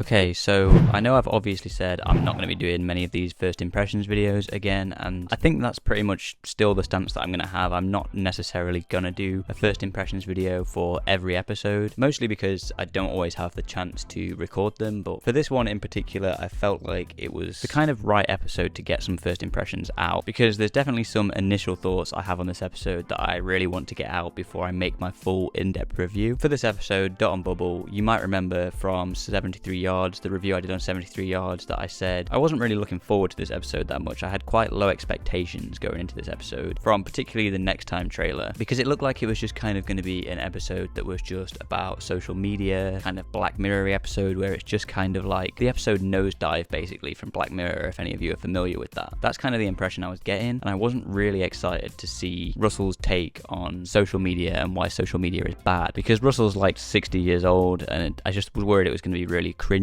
Okay, so I know I've obviously said I'm not going to be doing many of these first impressions videos again, and I think that's pretty much still the stance that I'm going to have. I'm not necessarily going to do a first impressions video for every episode, mostly because I don't always have the chance to record them, but for this one in particular, I felt like it was the kind of right episode to get some first impressions out, because there's definitely some initial thoughts I have on this episode that I really want to get out before I make my full in-depth review. For this episode, Dot and Bubble, you might remember from 73 Yards, the review I did on 73 Yards, that I said I wasn't really looking forward to this episode that much. I had quite low expectations going into this episode, from particularly the Next Time trailer, because it looked like it was just kind of going to be an episode that was just about social media, kind of Black Mirror episode, where it's just kind of like the episode Nosedive, basically, from Black Mirror, if any of you are familiar with that. That's kind of the impression I was getting, and I wasn't really excited to see Russell's take on social media and why social media is bad, because Russell's like 60 years old, and I just was worried it was going to be really cringy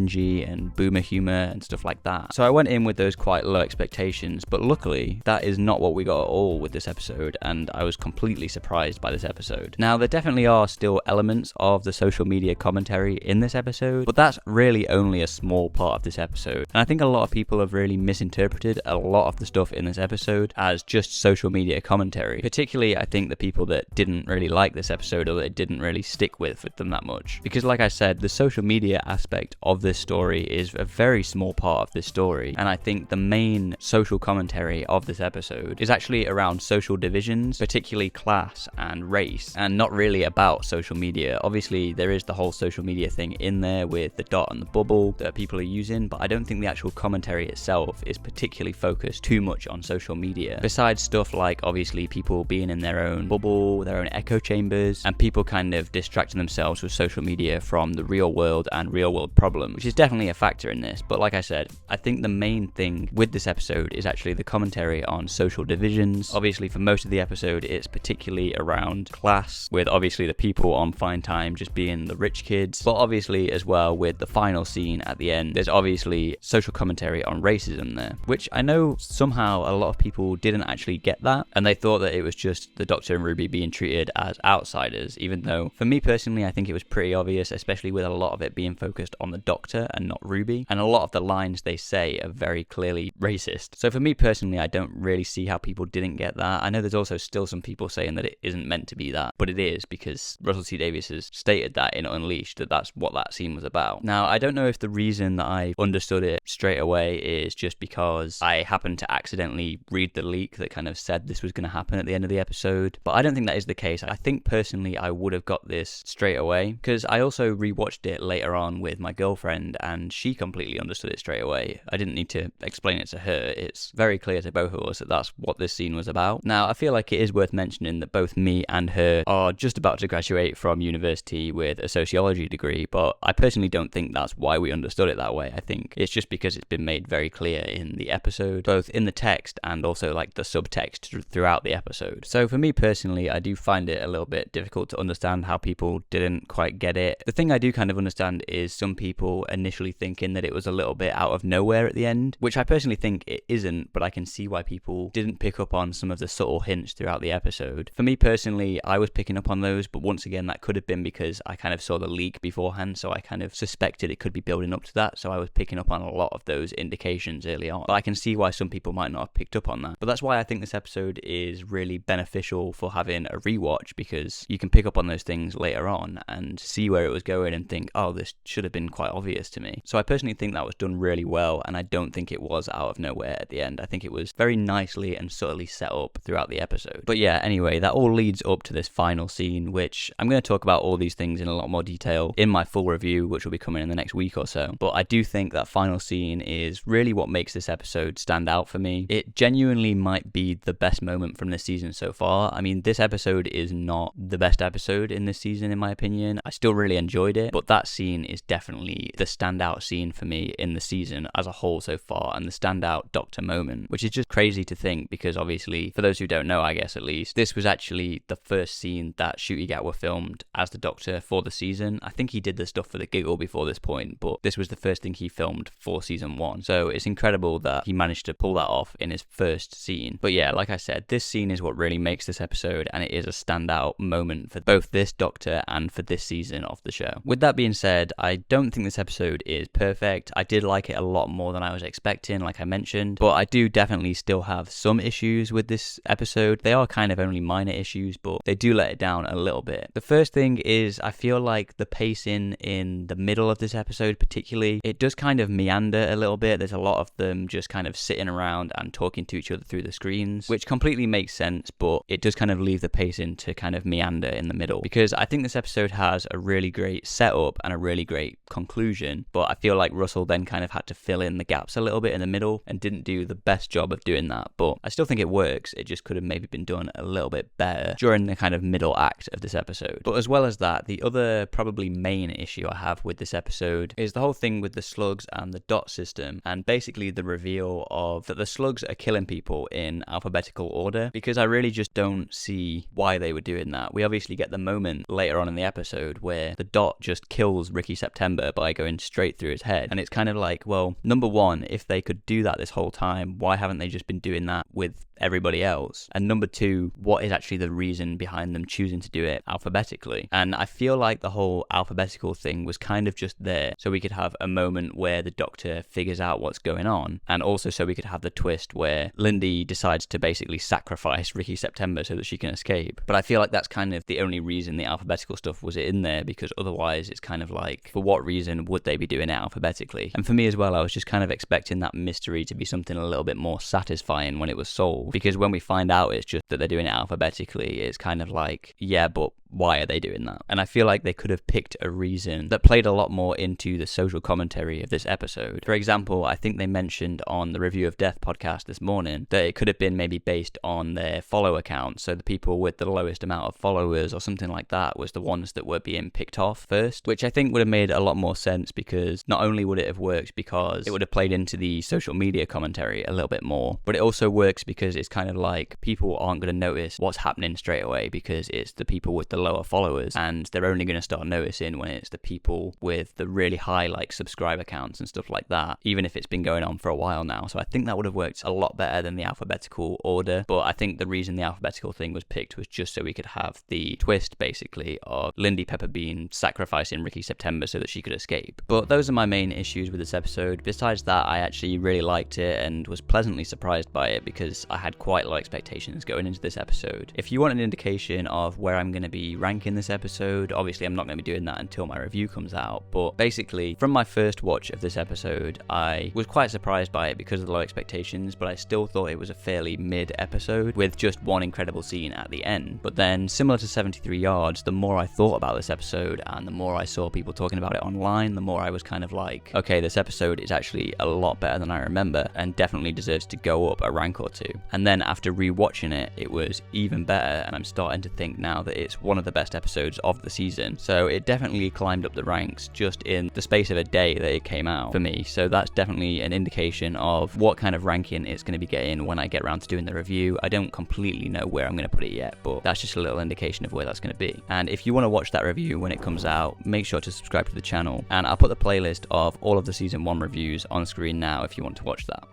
and boomer humor and stuff like that. So I went in with those quite low expectations, but luckily that is not what we got at all with this episode, and I was completely surprised by this episode. Now, there definitely are still elements of the social media commentary in this episode, but that's really only a small part of this episode, and I think a lot of people have really misinterpreted a lot of the stuff in this episode as just social media commentary. Particularly, I think the people that didn't really like this episode, or that it didn't really stick with them that much, because like I said, the social media aspect of this story is a very small part of this story, and I think the main social commentary of this episode is actually around social divisions, particularly class and race, and not really about social media. Obviously, there is the whole social media thing in there with the Dot and the Bubble that people are using, but I don't think the actual commentary itself is particularly focused too much on social media, besides stuff like obviously people being in their own bubble, their own echo chambers, and people kind of distracting themselves with social media from the real world and real world problems, which is definitely a factor in this. But like I said, I think the main thing with this episode is actually the commentary on social divisions. Obviously, for most of the episode, it's particularly around class, with obviously the people on Fine Time just being the rich kids, but obviously as well with the final scene at the end, there's obviously social commentary on racism there, which I know somehow a lot of people didn't actually get that, and they thought that it was just the Doctor and Ruby being treated as outsiders, even though for me personally, I think it was pretty obvious, especially with a lot of it being focused on the Doctor and not Ruby, and a lot of the lines they say are very clearly racist. So for me personally, I don't really see how people didn't get that. I know there's also still some people saying that it isn't meant to be that, but it is, because Russell T Davies has stated that in Unleashed, that that's what that scene was about. Now, I don't know if the reason that I understood it straight away is just because I happened to accidentally read the leak that kind of said this was going to happen at the end of the episode, but I don't think that is the case. I think personally I would have got this straight away, because I also rewatched it later on with my girlfriend, and she completely understood it straight away. I didn't need to explain it to her. It's very clear to both of us that that's what this scene was about. Now, I feel like it is worth mentioning that both me and her are just about to graduate from university with a sociology degree, but I personally don't think that's why we understood it that way. I think it's just because it's been made very clear in the episode, both in the text and also like the subtext throughout the episode. So for me personally, I do find it a little bit difficult to understand how people didn't quite get it. The thing I do kind of understand is some people initially thinking that it was a little bit out of nowhere at the end, which I personally think it isn't, but I can see why people didn't pick up on some of the subtle hints throughout the episode. For me personally, I was picking up on those, but once again, that could have been because I kind of saw the leak beforehand, so I kind of suspected it could be building up to that, so I was picking up on a lot of those indications early on. But I can see why some people might not have picked up on that. But that's why I think this episode is really beneficial for having a rewatch, because you can pick up on those things later on and see where it was going and think, oh, this should have been quite obvious to me. So I personally think that was done really well, and I don't think it was out of nowhere at the end. I think it was very nicely and subtly set up throughout the episode. But yeah, anyway, that all leads up to this final scene, which I'm going to talk about all these things in a lot more detail in my full review, which will be coming in the next week or so. But I do think that final scene is really what makes this episode stand out for me. It genuinely might be the best moment from this season so far. I mean, this episode is not the best episode in this season, in my opinion. I still really enjoyed it, but that scene is definitely the standout scene for me in the season as a whole so far, and the standout Doctor moment, which is just crazy to think, because obviously, for those who don't know, I guess at least, this was actually the first scene that Ncuti Gatwa filmed as the Doctor for the season. I think he did the stuff for the giggle before this point, but this was the first thing he filmed for season 1. So it's incredible that he managed to pull that off in his first scene. But yeah, like I said, this scene is what really makes this episode, and it is a standout moment for both this Doctor and for this season of the show. With that being said, I don't think this episode episode is perfect. I did like it a lot more than I was expecting, like I mentioned, but I do definitely still have some issues with this episode. They are kind of only minor issues, but they do let it down a little bit. The first thing is I feel like the pacing in the middle of this episode particularly, it does kind of meander a little bit. There's a lot of them just kind of sitting around and talking to each other through the screens, which completely makes sense, but it does kind of leave the pacing to kind of meander in the middle, because I think this episode has a really great setup and a really great conclusion, but I feel like Russell then kind of had to fill in the gaps a little bit in the middle and didn't do the best job of doing that. But I still think it works. It just could have maybe been done a little bit better during the kind of middle act of this episode. But as well as that, the other probably main issue I have with this episode is the whole thing with the slugs and the dot system, and basically the reveal of that the slugs are killing people in alphabetical order, because I really just don't see why they were doing that. We obviously get the moment later on in the episode where the dot just kills Ricky September by going straight through his head, and it's kind of like, well, number one, if they could do that this whole time, why haven't they just been doing that with everybody else? And number two, what is actually the reason behind them choosing to do it alphabetically? And I feel like the whole alphabetical thing was kind of just there so we could have a moment where the Doctor figures out what's going on, and also so we could have the twist where Lindy decides to basically sacrifice Ricky September so that she can escape. But I feel like that's kind of the only reason the alphabetical stuff was in there, because otherwise it's kind of like, for what reason would they be doing it alphabetically? And for me as well, I was just kind of expecting that mystery to be something a little bit more satisfying when it was solved, because when we find out it's just that they're doing it alphabetically, it's kind of like, yeah, but why are they doing that? And I feel like they could have picked a reason that played a lot more into the social commentary of this episode. For example, I think they mentioned on the Review of Death podcast this morning that it could have been maybe based on their follow account, so the people with the lowest amount of followers or something like that was the ones that were being picked off first, which I think would have made a lot more sense, because not only would it have worked because it would have played into the social media commentary a little bit more, but it also works because it's kind of like people aren't going to notice what's happening straight away because it's the people with the lower followers, and they're only going to start noticing when it's the people with the really high like subscriber counts and stuff like that, even if it's been going on for a while now. So I think that would have worked a lot better than the alphabetical order, but I think the reason the alphabetical thing was picked was just so we could have the twist basically of Lindy Pepperbean sacrificing Ricky September so that she could escape. But those are my main issues with this episode. Besides that, I actually really liked it and was pleasantly surprised by it, because I had quite low expectations going into this episode. If you want an indication of where I'm going to be ranking this episode, obviously I'm not going to be doing that until my review comes out, but basically from my first watch of this episode, I was quite surprised by it because of the low expectations, but I still thought it was a fairly mid episode with just one incredible scene at the end. But then, similar to 73 Yards, the more I thought about this episode and the more I saw people talking about it online, the more I was kind of like, okay, this episode is actually a lot better than I remember and definitely deserves to go up a rank or two. And then after rewatching it, it was even better, and I'm starting to think now that it's one of the best episodes of the season. So it definitely climbed up the ranks just in the space of a day that it came out for me. So that's definitely an indication of what kind of ranking it's going to be getting when I get around to doing the review. I don't completely know where I'm going to put it yet, but that's just a little indication of where that's going to be. And if you want to watch that review when it comes out, make sure to subscribe to the channel, and I'll put the playlist of all of the season 1 reviews on screen now if you want to watch that.